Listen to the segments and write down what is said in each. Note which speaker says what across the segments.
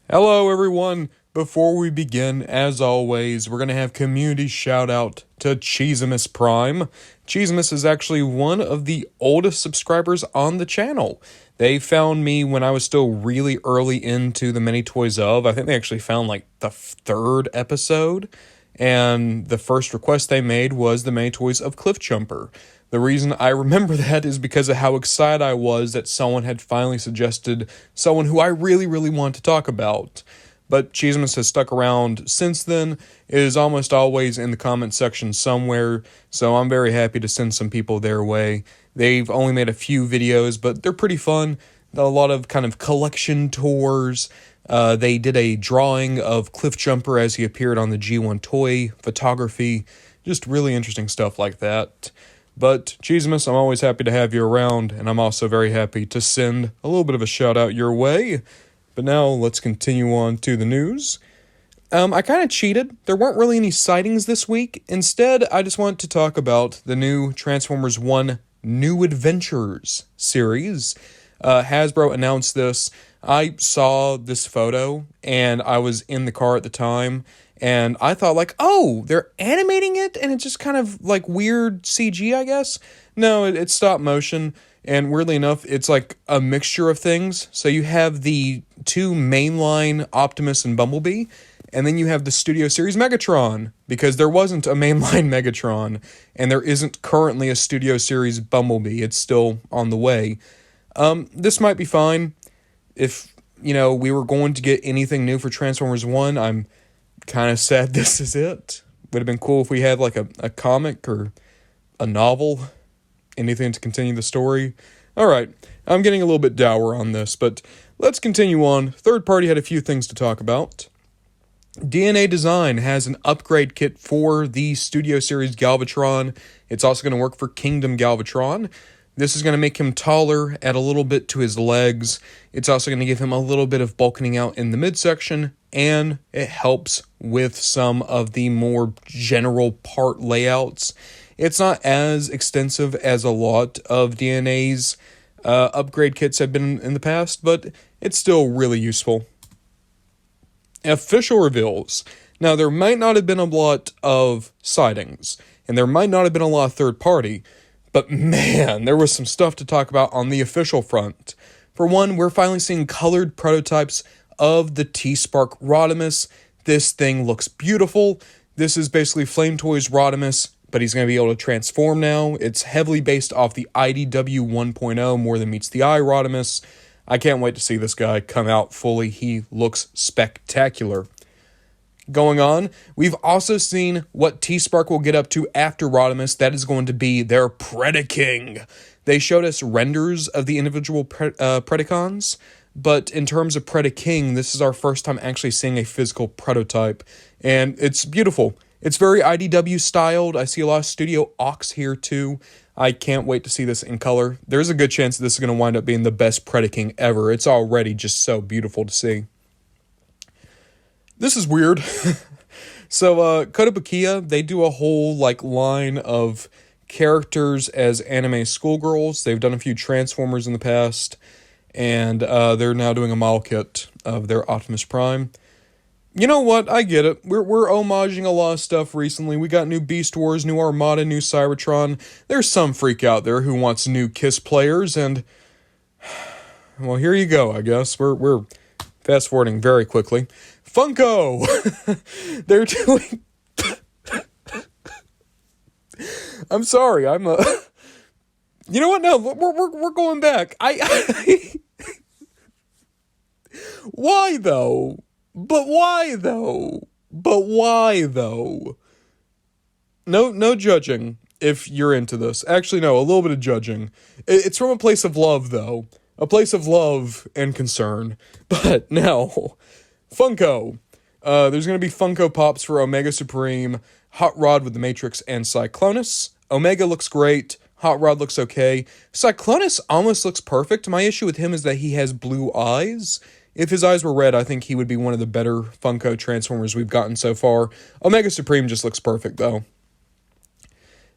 Speaker 1: Hello, everyone. Before we begin, as always, we're going to have community shout out to Cheesimus Prime. Cheesimus is actually one of the oldest subscribers on the channel. They found me when I was still really early into the Many Toys of. I think they actually found like the third episode. And the first request they made was the Many Toys of Cliffjumper. The reason I remember that is because of how excited I was that someone had finally suggested someone who I really want to talk about. But Cheesimus has stuck around since then, is almost always in the comment section somewhere, so I'm very happy to send some people their way. They've only made a few videos, but they're pretty fun. A lot of kind of collection tours. They did a drawing of Cliffjumper as he appeared on the G1 toy, photography, just really interesting stuff like that. But, Cheesimus, I'm always happy to have you around, and I'm also very happy to send a little bit of a shout out your way. But now, let's continue on to the news. I kind of cheated. There weren't really any sightings this week. Instead, I just want to talk about the new Transformers 1 New Adventures series. Hasbro announced this. I saw this photo, and I was in the car at the time, and I thought, like, oh, they're animating it, and it's just kind of, like, weird CG, I guess? No, it's stop motion, and weirdly enough, it's, like, a mixture of things. So you have the two mainline Optimus and Bumblebee, and then you have the Studio Series Megatron, because there wasn't a mainline Megatron, and there isn't currently a Studio Series Bumblebee. It's still on the way. This might be fine. If, we were going to get anything new for Transformers 1, I'm kind of sad this is it. Would have been cool if we had like a comic or a novel, anything to continue the story. Alright, I'm getting a little bit dour on this, but let's continue on. Third Party had a few things to talk about. DNA Design has an upgrade kit for the Studio Series Galvatron. It's also going to work for Kingdom Galvatron. This is going to make him taller, add a little bit to his legs. It's also going to give him a little bit of bulking out in the midsection, and it helps with some of the more general part layouts. It's not as extensive as a lot of DNA's upgrade kits have been in the past, but it's still really useful. Official reveals. Now, there might not have been a lot of sightings, and there might not have been a lot of third party, but man, there was some stuff to talk about on the official front. For one, we're finally seeing colored prototypes of the T-Spark Rodimus. This thing looks beautiful. This is basically Flame Toys Rodimus, but he's going to be able to transform now. It's heavily based off the IDW 1.0 more than meets the eye Rodimus. I can't wait to see this guy come out fully. He looks spectacular. Going on, we've also seen what T-Spark will get up to after Rodimus. That is going to be their Predaking. They showed us renders of the individual Predacons, but in terms of Predaking, this is our first time actually seeing a physical prototype, and it's beautiful. It's very IDW styled. I see a lot of Studio Ox here too. I can't wait to see this in color. There's a good chance this is going to wind up being the best Predaking ever. It's already just so beautiful to see. This is weird. So, Kotobukiya, they do a whole, line of characters as anime schoolgirls. They've done a few Transformers in the past, and they're now doing a model kit of their Optimus Prime. You know what? I get it. We're homaging a lot of stuff recently. We got new Beast Wars, new Armada, new Cybertron. There's some freak out there who wants new KISS players, and well, here you go, I guess. We're fast-forwarding very quickly. Funko! They're doing... I'm sorry, You know what? No, we're going back. Why, though? But why, though? No judging if you're into this. Actually, no, a little bit of judging. It's from a place of love, though. A place of love and concern. But now... Funko. There's going to be Funko Pops for Omega Supreme, Hot Rod with the Matrix, and Cyclonus. Omega looks great. Hot Rod looks okay. Cyclonus almost looks perfect. My issue with him is that he has blue eyes. If his eyes were red, I think he would be one of the better Funko Transformers we've gotten so far. Omega Supreme just looks perfect, though.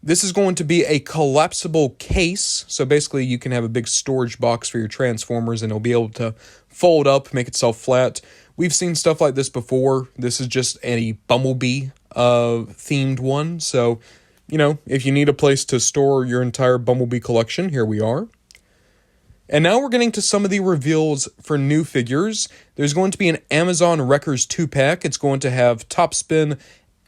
Speaker 1: This is going to be a collapsible case, so basically you can have a big storage box for your Transformers and it'll be able to fold up, make itself flat. We've seen stuff like this before. This is just a Bumblebee themed one. So, if you need a place to store your entire Bumblebee collection, here we are. And now we're getting to some of the reveals for new figures. There's going to be an Amazon Wreckers 2-pack. It's going to have Topspin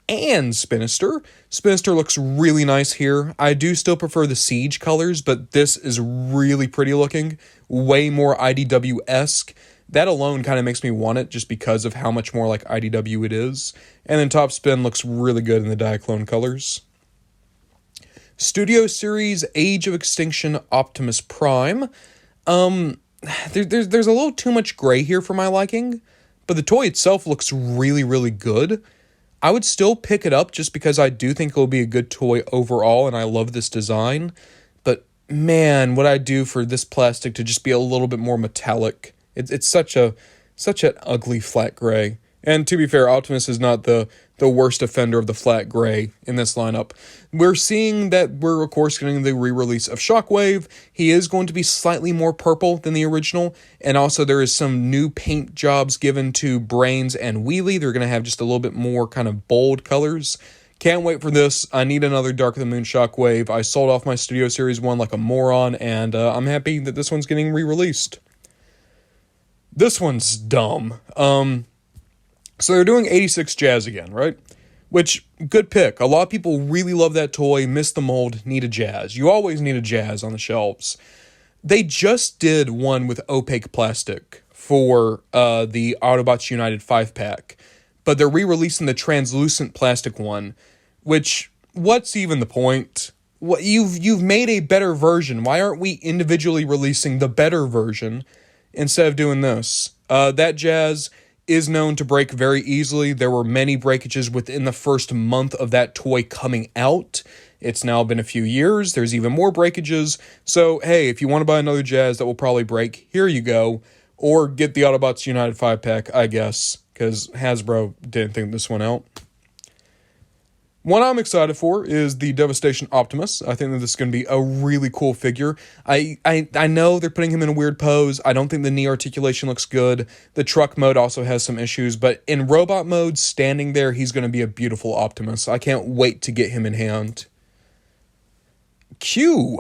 Speaker 1: and Spinister. Spinister looks really nice here. I do still prefer the Siege colors, but this is really pretty looking. Way more IDW-esque. That alone kind of makes me want it just because of how much more like IDW it is. And then Topspin looks really good in the Diaclone colors. Studio Series Age of Extinction Optimus Prime. There's a little too much gray here for my liking, but the toy itself looks really, really good. I would still pick it up just because I do think it will be a good toy overall, and I love this design. But man, what I do for this plastic to just be a little bit more metallic. It's such an ugly flat gray. And to be fair, Optimus is not the worst offender of the flat gray in this lineup. We're seeing that we're, of course, getting the re-release of Shockwave. He is going to be slightly more purple than the original. And also there is some new paint jobs given to Brains and Wheelie. They're going to have just a little bit more kind of bold colors. Can't wait for this. I need another Dark of the Moon Shockwave. I sold off my Studio Series 1 like a moron, and I'm happy that this one's getting re-released. This one's dumb. So they're doing 86 Jazz again, right? Which, good pick. A lot of people really love that toy, miss the mold, need a Jazz. You always need a Jazz on the shelves. They just did one with opaque plastic for the Autobots United 5-pack, but they're re-releasing the translucent plastic one, which, what's even the point? What, you've made a better version. Why aren't we individually releasing the better version instead of doing this? That Jazz is known to break very easily. There were many breakages within the first month of that toy coming out. It's now been a few years. There's even more breakages. So, hey, if you want to buy another Jazz that will probably break, here you go. Or get the Autobots United 5-pack, I guess, because Hasbro didn't think this one out. One I'm excited for is the Devastation Optimus. I think that this is going to be a really cool figure. I know they're putting him in a weird pose. I don't think the knee articulation looks good. The truck mode also has some issues, but in robot mode, standing there, he's going to be a beautiful Optimus. I can't wait to get him in hand. Q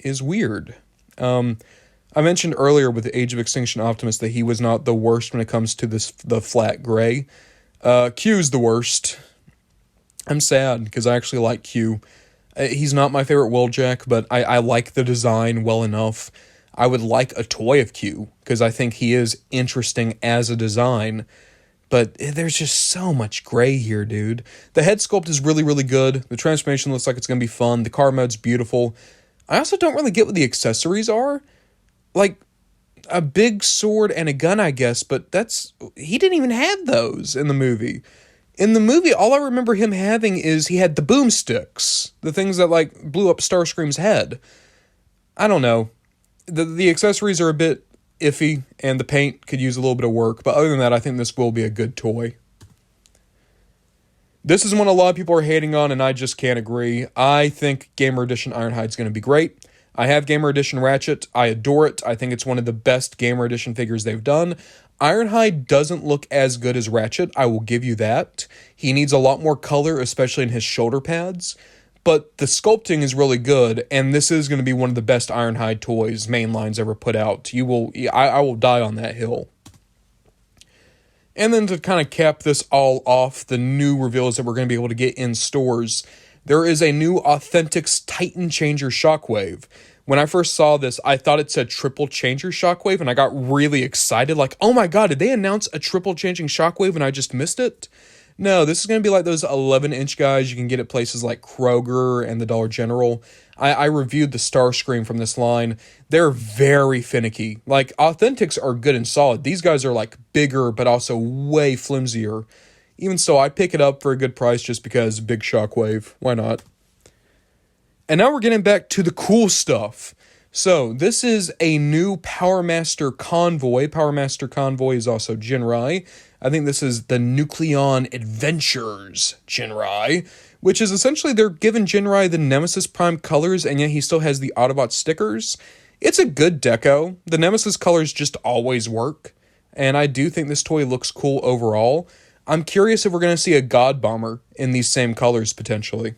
Speaker 1: is weird. I mentioned earlier with the Age of Extinction Optimus that he was not the worst when it comes to the flat gray. Q's the worst. I'm sad because I actually like Q. He's not my favorite Wheeljack, but I like the design well enough. I would like a toy of Q because I think he is interesting as a design. But there's just so much gray here, dude. The head sculpt is really, really good. The transformation looks like it's going to be fun. The car mode's beautiful. I also don't really get what the accessories are. Like, a big sword and a gun, I guess, but he didn't even have those in the movie. In the movie, all I remember him having is he had the boomsticks, the things that, like, blew up Starscream's head. I don't know. The accessories are a bit iffy, and the paint could use a little bit of work, but other than that, I think this will be a good toy. This is one a lot of people are hating on, and I just can't agree. I think Gamer Edition Ironhide's going to be great. I have Gamer Edition Ratchet. I adore it. I think it's one of the best Gamer Edition figures they've done. Ironhide doesn't look as good as Ratchet, I will give you that. He needs a lot more color, especially in his shoulder pads. But the sculpting is really good, and this is going to be one of the best Ironhide toys Mainline's ever put out. I will die on that hill. And then to kind of cap this all off, the new reveals that we're going to be able to get in stores, there is a new Authentics Titan Changer Shockwave. When I first saw this, I thought it said Triple Changer Shockwave, and I got really excited, like, oh my god, did they announce a Triple Changing Shockwave and I just missed it? No, this is going to be like those 11-inch guys you can get at places like Kroger and the Dollar General. I reviewed the Starscream from this line. They're very finicky. Like, Authentics are good and solid. These guys are, like, bigger, but also way flimsier. Even so, I'd pick it up for a good price just because big Shockwave. Why not? And now we're getting back to the cool stuff. So, this is a new Power Master Convoy. Power Master Convoy is also Jinrai. I think this is the Nucleon Adventures Jinrai, which is essentially they're giving Jinrai the Nemesis Prime colors, and yet he still has the Autobot stickers. It's a good deco. The Nemesis colors just always work. and I do think this toy looks cool overall. I'm curious if we're going to see a God Bomber in these same colors potentially.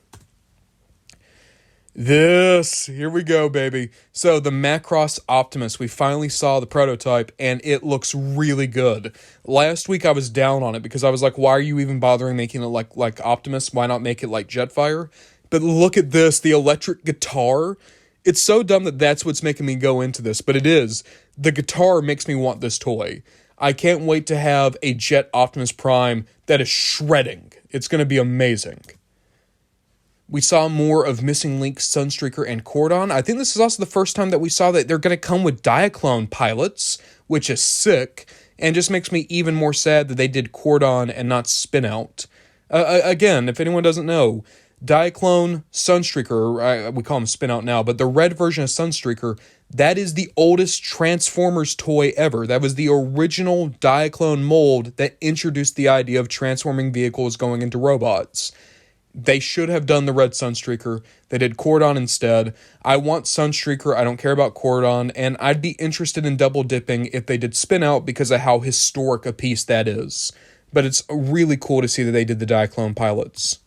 Speaker 1: Here we go, baby. So the Macross Optimus, we finally saw the prototype, and it looks really good. Last week I was down on it because I was like, why are you even bothering making it like Optimus? Why not make it like Jetfire? But look at this, the electric guitar. It's so dumb that that's what's making me go into this, but it is. The guitar makes me want this toy. I can't wait to have a Jet Optimus Prime that is shredding. It's going to be amazing. We saw more of Missing Link, Sunstreaker, and Cordon. I think this is also the first time that we saw that they're going to come with Diaclone pilots, which is sick, and just makes me even more sad that they did Cordon and not Spinout. Again, if anyone doesn't know, Diaclone, Sunstreaker, we call him Spinout now, but the red version of Sunstreaker, that is the oldest Transformers toy ever. That was the original Diaclone mold that introduced the idea of transforming vehicles going into robots. They should have done the red Sunstreaker. They did Cordon instead. I want Sunstreaker. I don't care about Cordon. And I'd be interested in double dipping if they did Spinout because of how historic a piece that is. But it's really cool to see that they did the Diaclone pilots.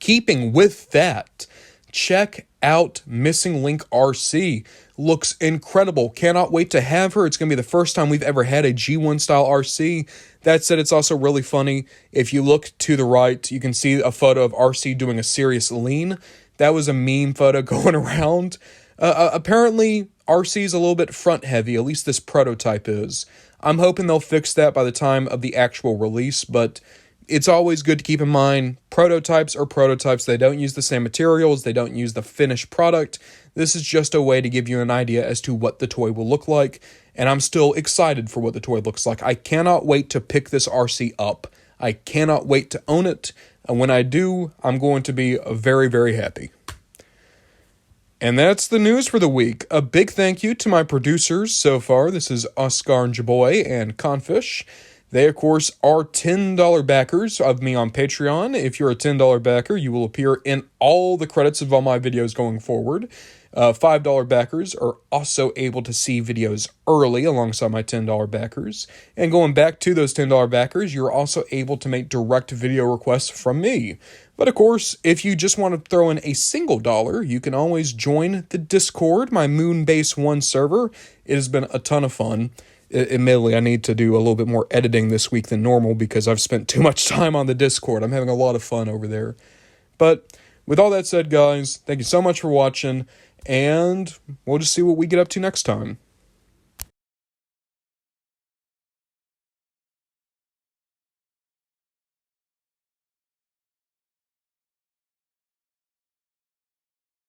Speaker 1: Keeping with that, check out Missing Link RC. Looks incredible. Cannot wait to have her. It's going to be the first time we've ever had a G1 style RC. That said, it's also really funny. If you look to the right, you can see a photo of RC doing a serious lean. That was a meme photo going around. Apparently, RC is a little bit front heavy, at least this prototype is. I'm hoping they'll fix that by the time of the actual release, but it's always good to keep in mind, prototypes are prototypes. They don't use the same materials. They don't use the finished product. This is just a way to give you an idea as to what the toy will look like, and I'm still excited for what the toy looks like. I cannot wait to pick this RC up. I cannot wait to own it, and when I do, I'm going to be very, very happy. And that's the news for the week. A big thank you to my producers so far. This is Oscar and Jaboy and Confish. They, of course, are $10 backers of me on Patreon. If you're a $10 backer, you will appear in all the credits of all my videos going forward. $5 backers are also able to see videos early alongside my $10 backers. And going back to those $10 backers, you're also able to make direct video requests from me. But of course, if you just want to throw in a single dollar, you can always join the Discord, my Moonbase 1 server. It has been a ton of fun. Admittedly, I need to do a little bit more editing this week than normal because I've spent too much time on the Discord. I'm having a lot of fun over there. But with all that said, guys, thank you so much for watching, and we'll just see what we get up to next time.